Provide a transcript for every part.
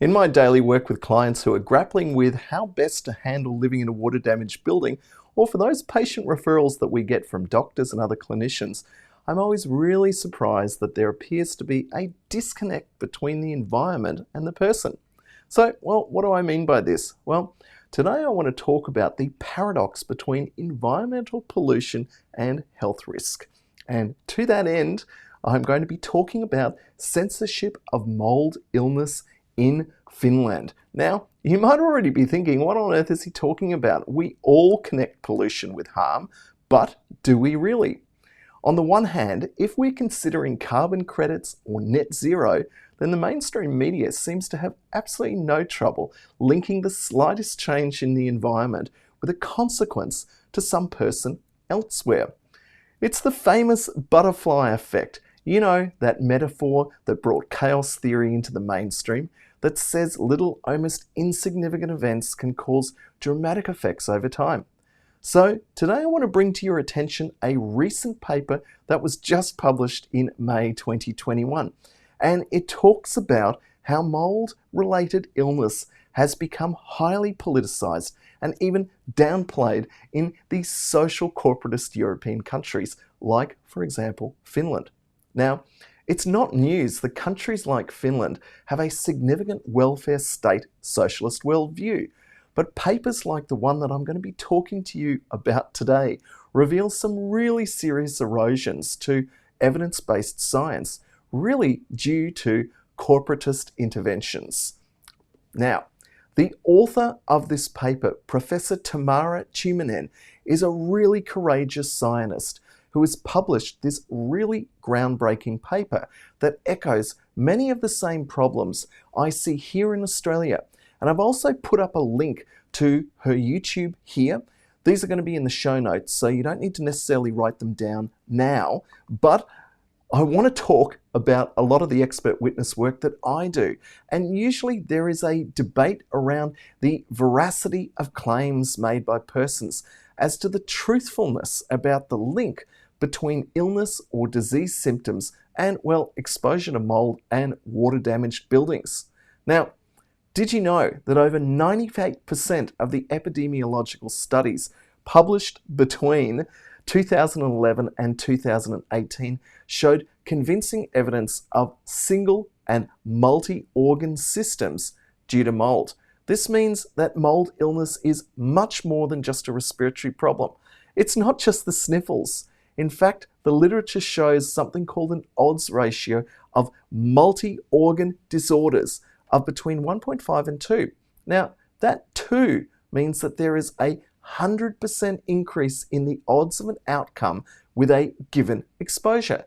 In my daily work with clients who are grappling with how best to handle living in a water-damaged building, or for those patient referrals that we get from doctors and other clinicians, I'm always really surprised that there appears to be a disconnect between the environment and the person. So, what do I mean by this? Well, today I want to talk about the paradox between environmental pollution and health risk. And to that end, I'm going to be talking about censorship of mold illness in Finland. Now, you might already be thinking, what on earth is he talking about? We all connect pollution with harm, but do we really? On the one hand, if we're considering carbon credits or net zero, then the mainstream media seems to have absolutely no trouble linking the slightest change in the environment with a consequence to some person elsewhere. It's the famous butterfly effect. You know, that metaphor that brought chaos theory into the mainstream, that says little, almost insignificant events can cause dramatic effects over time. So today I want to bring to your attention a recent paper that was just published in May 2021. And it talks about how mold-related illness has become highly politicized and even downplayed in these social corporatist European countries, like, for example, Finland. Now, it's not news that countries like Finland have a significant welfare state socialist worldview, but papers like the one that I'm going to be talking to you about today reveal some really serious erosions to evidence-based science, really due to corporatist interventions. Now, the author of this paper, Professor Tamara Tuominen, is a really courageous scientist who has published this really groundbreaking paper that echoes many of the same problems I see here in Australia. And I've also put up a link to her YouTube here. These are going to be in the show notes, so you don't need to necessarily write them down now, but I want to talk about a lot of the expert witness work that I do. And usually there is a debate around the veracity of claims made by persons as to the truthfulness about the link between illness or disease symptoms and, well, exposure to mold and water-damaged buildings. Now, did you know that over 98% of the epidemiological studies published between 2011 and 2018 showed convincing evidence of single and multi-organ systems due to mold? This means that mold illness is much more than just a respiratory problem. It's not just the sniffles. In fact, the literature shows something called an odds ratio of multi-organ disorders of between 1.5 and 2. Now, that 2 means that there is a 100% increase in the odds of an outcome with a given exposure.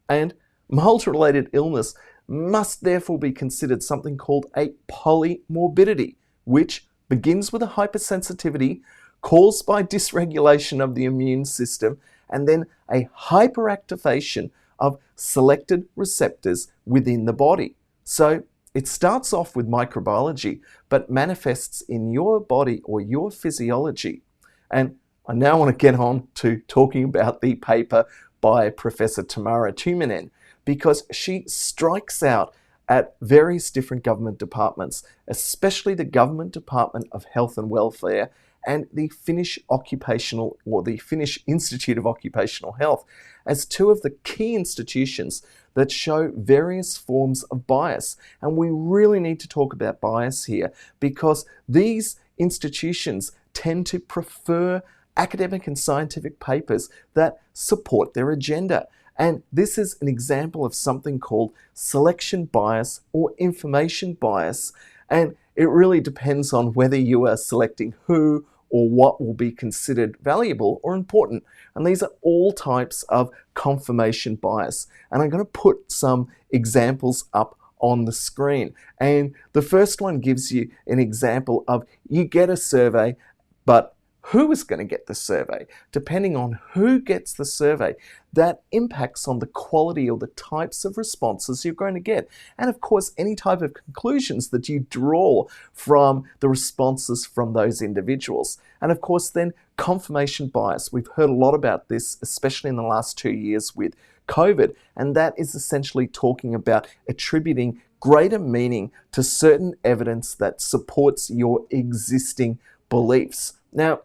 And mold-related illness must therefore be considered something called a polymorbidity, which begins with a hypersensitivity caused by dysregulation of the immune system and then a hyperactivation of selected receptors within the body. So it starts off with microbiology, but manifests in your body or your physiology. And I now want to get on to talking about the paper by Professor Tamara Tuominen, because she strikes out at various different government departments, especially the Government Department of Health and Welfare and the Finnish Occupational, or the Finnish Institute of Occupational Health, as two of the key institutions that show various forms of bias. And we really need to talk about bias here, because these institutions tend to prefer academic and scientific papers that support their agenda. And this is an example of something called selection bias or information bias. And it really depends on whether you are selecting who or what will be considered valuable or important. And these are all types of confirmation bias. And I'm going to put some examples up on the screen. And the first one gives you an example of you get a survey, but who is going to get the survey? Depending on who gets the survey, that impacts on the quality or the types of responses you're going to get. And of course, any type of conclusions that you draw from the responses from those individuals. And of course, then confirmation bias. We've heard a lot about this, especially in the last 2 years with COVID, and that is essentially talking about attributing greater meaning to certain evidence that supports your existing beliefs. Now,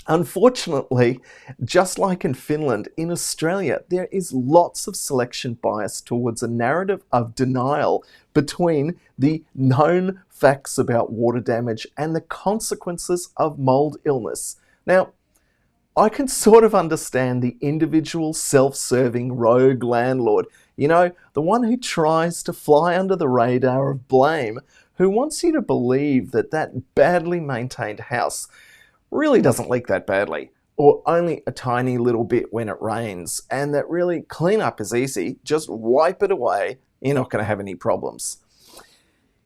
unfortunately, just like in Finland, in Australia, there is lots of selection bias towards a narrative of denial between the known facts about water damage and the consequences of mold illness. Now, I can sort of understand the individual self-serving rogue landlord, the one who tries to fly under the radar of blame, who wants you to believe that that badly maintained house really doesn't leak that badly, or only a tiny little bit when it rains, and that really cleanup is easy, just wipe it away, you're not going to have any problems.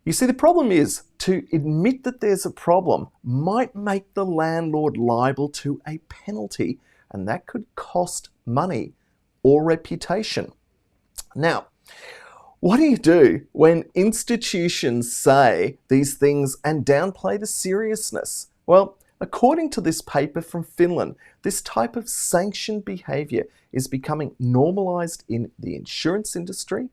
You see, the problem is, to admit that there's a problem might make the landlord liable to a penalty, and that could cost money or reputation. Now, what do you do when institutions say these things and downplay the seriousness? Well, according to this paper from Finland, this type of sanctioned behaviour is becoming normalised in the insurance industry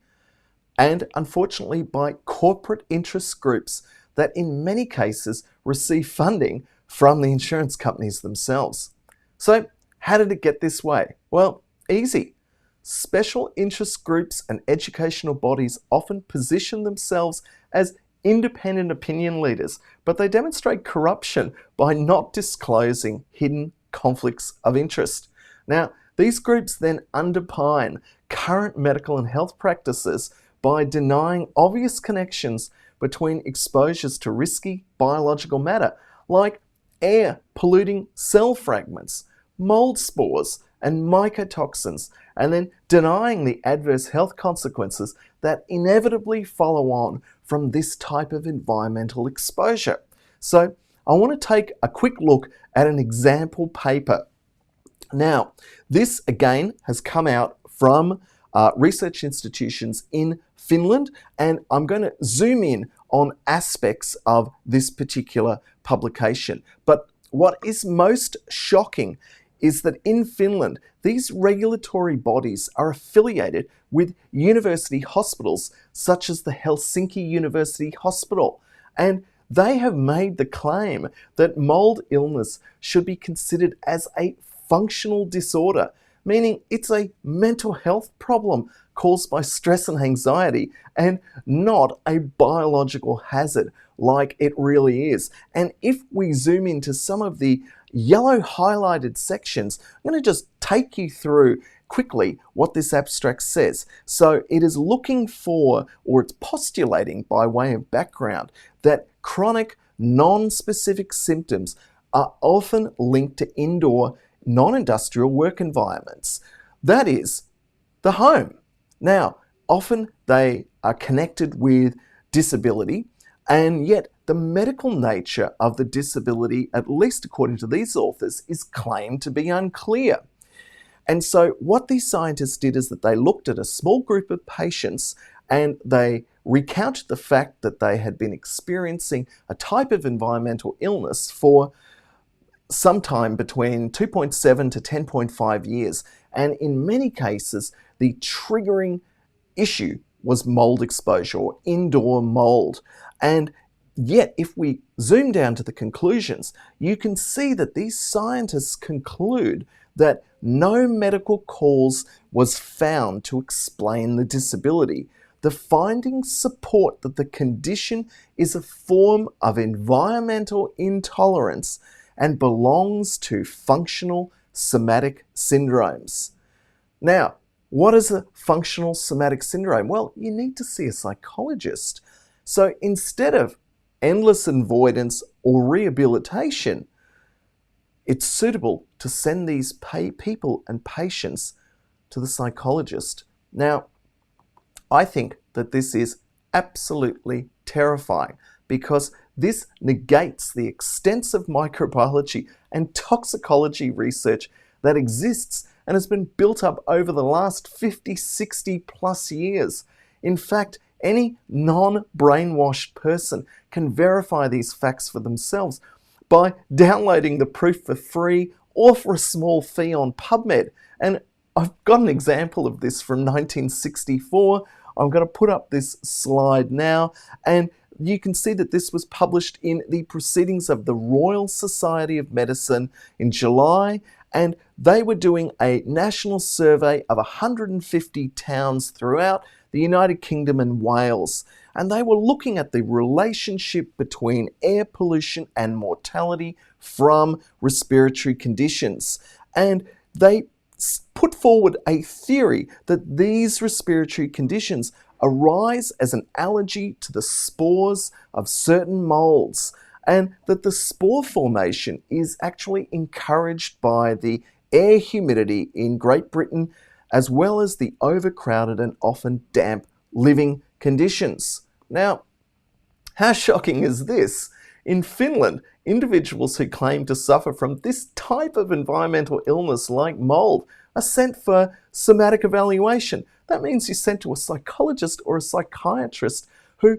and, unfortunately, by corporate interest groups that in many cases receive funding from the insurance companies themselves. So, how did it get this way? Well, easy. Special interest groups and educational bodies often position themselves as independent opinion leaders, but they demonstrate corruption by not disclosing hidden conflicts of interest. Now, these groups then underpin current medical and health practices by denying obvious connections between exposures to risky biological matter, like air polluting cell fragments, mold spores, and mycotoxins, and then denying the adverse health consequences that inevitably follow on from this type of environmental exposure. So I want to take a quick look at an example paper. Now, this again has come out from research institutions in Finland, and I'm going to zoom in on aspects of this particular publication. But what is most shocking is that in Finland, these regulatory bodies are affiliated with university hospitals such as the Helsinki University Hospital, and they have made the claim that mold illness should be considered as a functional disorder, meaning it's a mental health problem caused by stress and anxiety and not a biological hazard like it really is. And if we zoom into some of the yellow highlighted sections, I'm going to just take you through quickly what this abstract says. So it is looking for, or it's postulating by way of background, that chronic non-specific symptoms are often linked to indoor non-industrial work environments. That is, the home. Now, often they are connected with disability, and yet the medical nature of the disability, at least according to these authors, is claimed to be unclear. And so what these scientists did is that they looked at a small group of patients and they recounted the fact that they had been experiencing a type of environmental illness for sometime between 2.7 to 10.5 years. And in many cases, the triggering issue was mold exposure or indoor mold. And yet, if we zoom down to the conclusions, you can see that these scientists conclude that no medical cause was found to explain the disability. The findings support that the condition is a form of environmental intolerance and belongs to functional somatic syndromes. Now, what is a functional somatic syndrome? Well, you need to see a psychologist. So instead of endless avoidance or rehabilitation, it's suitable to send these people and patients to the psychologist. Now, I think that this is absolutely terrifying because this negates the extensive microbiology and toxicology research that exists and has been built up over the last 50, 60 plus years. In fact, any non-brainwashed person can verify these facts for themselves by downloading the proof for free or for a small fee on PubMed. And I've got an example of this from 1964 I'm going to put up this slide now, and you can see that this was published in the Proceedings of the Royal Society of Medicine in July, and they were doing a national survey of 150 towns throughout the United Kingdom and Wales, and they were looking at the relationship between air pollution and mortality from respiratory conditions. And they put forward a theory that these respiratory conditions arise as an allergy to the spores of certain molds, and that the spore formation is actually encouraged by the air humidity in Great Britain, as well as the overcrowded and often damp living conditions. Now, how shocking is this? In Finland, individuals who claim to suffer from this type of environmental illness like mold are sent for somatic evaluation. That means you're sent to a psychologist or a psychiatrist who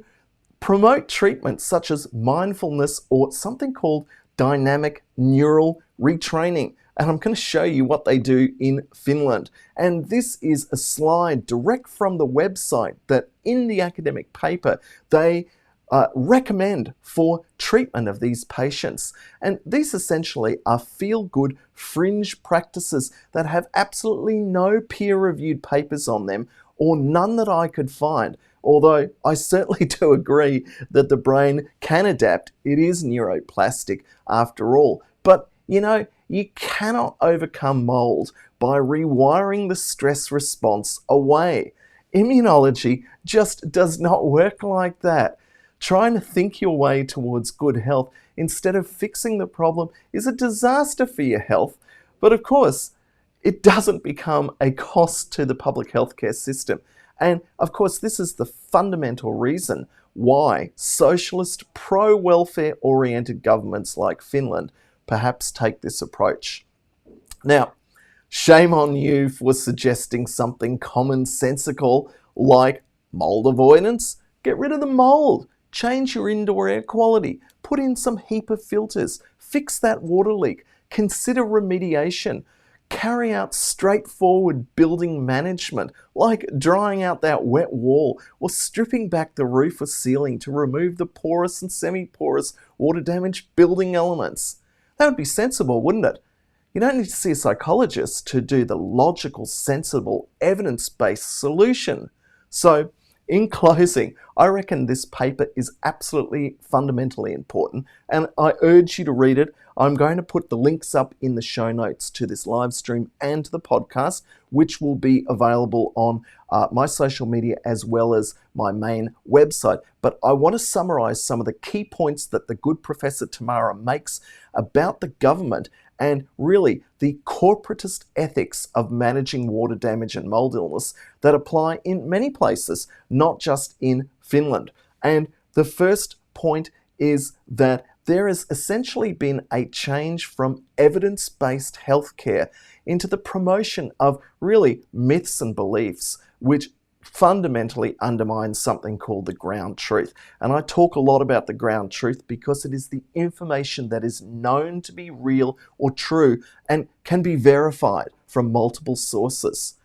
promote treatments such as mindfulness or something called dynamic neural retraining. And I'm going to show you what they do in Finland. And this is a slide direct from the website that in the academic paper they recommend for treatment of these patients. And these essentially are feel-good fringe practices that have absolutely no peer-reviewed papers on them, or none that I could find. Although I certainly do agree that the brain can adapt. It is neuroplastic after all. But you know, you cannot overcome mold by rewiring the stress response away. Immunology just does not work like that. Trying to think your way towards good health instead of fixing the problem is a disaster for your health. But of course, it doesn't become a cost to the public healthcare system. And of course, this is the fundamental reason why socialist, pro-welfare oriented governments like Finland perhaps take this approach. Now, shame on you for suggesting something commonsensical like mold avoidance. Get rid of the mold. Change your indoor air quality. Put in some HEPA filters. Fix that water leak. Consider remediation. Carry out straightforward building management, like drying out that wet wall or stripping back the roof or ceiling to remove the porous and semi-porous water-damaged building elements. That would be sensible, wouldn't it? You don't need to see a psychologist to do the logical, sensible, evidence-based solution. So, in closing, I reckon this paper is absolutely fundamentally important, and I urge you to read it. I'm going to put the links up in the show notes to this live stream and to the podcast, which will be available on my social media as well as my main website. But I want to summarize some of the key points that the good Professor Tamara makes about the government and really the corporatist ethics of managing water damage and mold illness that apply in many places, not just in Finland. And the first point is that there has essentially been a change from evidence-based healthcare into the promotion of really myths and beliefs, which fundamentally undermines something called the ground truth. And I talk a lot about the ground truth because it is the information that is known to be real or true and can be verified from multiple sources.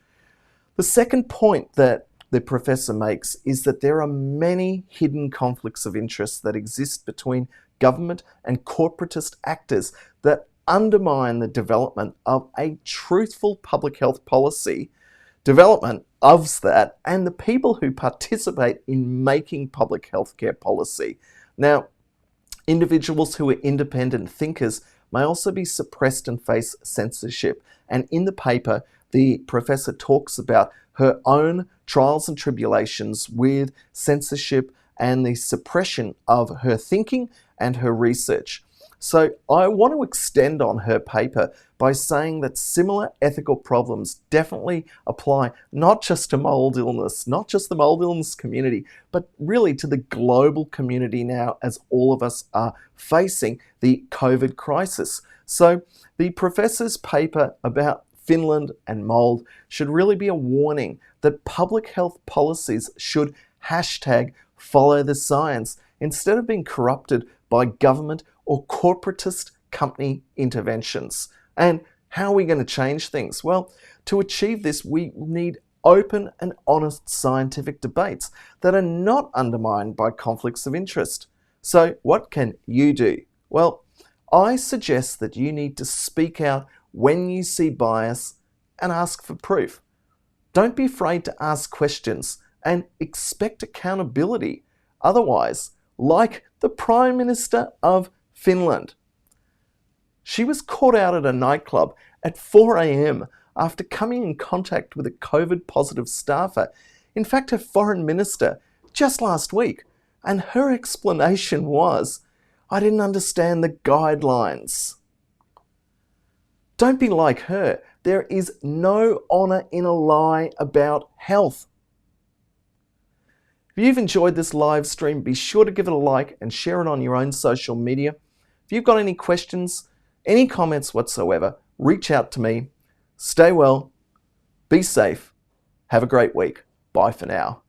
The second point that the professor makes is that there are many hidden conflicts of interest that exist between government and corporatist actors that undermine the development of a truthful public health policy, development of that, and the people who participate in making public healthcare policy. Now, individuals who are independent thinkers may also be suppressed and face censorship. And in the paper, the professor talks about her own trials and tribulations with censorship and the suppression of her thinking and her research. So I want to extend on her paper by saying that similar ethical problems definitely apply not just to mold illness, not just the mold illness community, but really to the global community now as all of us are facing the COVID crisis. So the professor's paper about Finland and mold should really be a warning that public health policies should hashtag follow the science instead of being corrupted by government or corporatist company interventions. And how are we going to change things? Well, to achieve this, we need open and honest scientific debates that are not undermined by conflicts of interest. So what can you do? Well, I suggest that you need to speak out when you see bias and ask for proof. Don't be afraid to ask questions and expect accountability. Otherwise, like the Prime Minister of Finland, she was caught out at a nightclub at 4 a.m. after coming in contact with a COVID-positive staffer. In fact, her foreign minister just last week, and her explanation was, "I didn't understand the guidelines." Don't be like her. There is no honour in a lie about health. If you've enjoyed this live stream, be sure to give it a like and share it on your own social media. If you've got any questions, any comments whatsoever, reach out to me. Stay well, be safe, have a great week. Bye for now.